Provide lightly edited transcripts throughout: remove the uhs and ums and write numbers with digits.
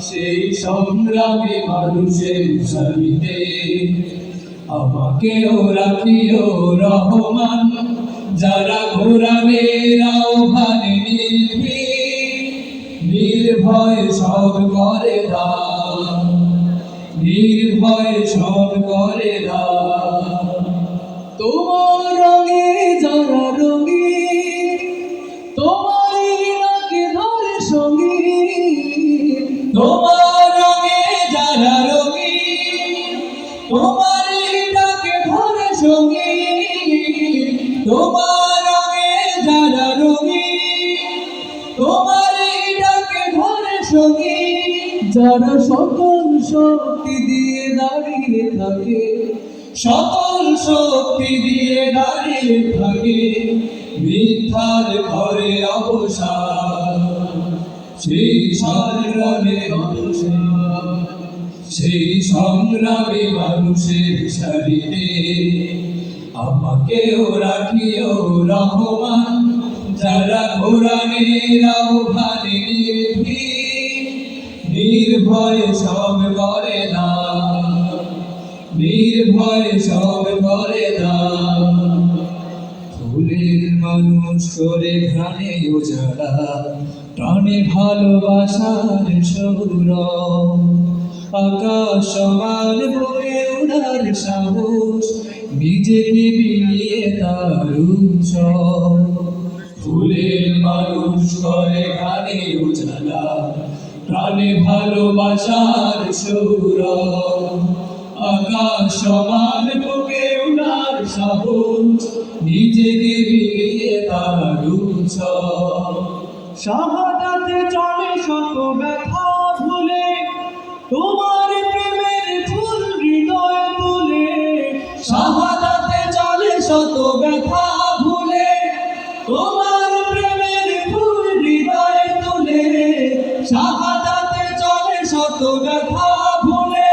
সেই সংগ্রামী মানুষের সারিতে আমাকেও রাখিও রহমান, যারা কোরআনের আহ্বানে নির্ভয় সব করে দান, নির্ভয় সব করে দান। তোমার রঙে যারা রঙী, তোমারই নাকে ধরে সঙ্গী, তোমার রঙে যারা রঙী, তোমারই নাকে ধরে সঙ্গী, তোমার রঙে যারা রঙী, তোমারই নাকে ধরে সঙ্গী, যারা সকল শক্তি দিয়ে দাঁড়িয়ে থাকে, সকল শক্তি দিয়ে দাঁড়িয়ে থাকে, মিথ্যার ঘরে অবসান, সেই সংগ্রামে মানুষের, সেই সংগ্রামী মানুষের সারিতে আমাকেও রাখিও রহমান, যারা কোরআনের আহ্বানে নির্ভয় সব করে দান, নির্ভয় সব করে দান। ফুলের মানুষ করে ঘ্রাণে উজাড়া, প্রাণে ভালোবাসার সৌরভ, আকাশ সমান বয়ে ওঠার সাহস, নিজেকে বিলিয়ে তার উৎসব। ফুলের মানুষ করে ঘ্রাণে উজাড়া, প্রাণে ভালোবাসার সৌরভ, আকাশ সমান বুকে উনার সাহস, নিজেকে বিলিয়ে তার উৎসব। শাহাদাতে চলে শত ব্যথা ভুলে, তোমার প্রেমের ফুল হৃদয় তুলে, শাহাদাতে চলে শত ব্যথা ভুলে, তোমার প্রেমের ফুল হৃদয় তুলে, শাহাদাতে চলে শত ব্যথা ভুলে,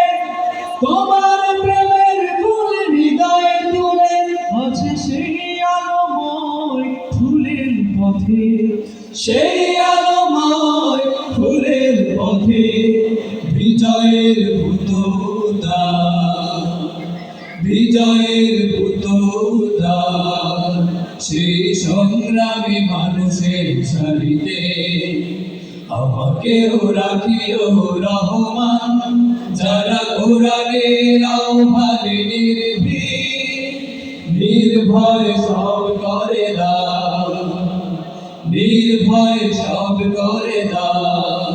তোমার প্রেমের ফুল হৃদয় তুলে। আছে সেই আলোময় ফুলের পথে, সেই আলোময় ফুলের পথে, বিজয়ের পুতোদা, বিজয়ের পুতোদা। সেই সংগ্রামী মানুষের সারিতে আমাকেও রাখিও রহমান, যারা কোরআনের আহ্বানে নির্ভয় সব করে দান, নির্ভয় সব করে দান।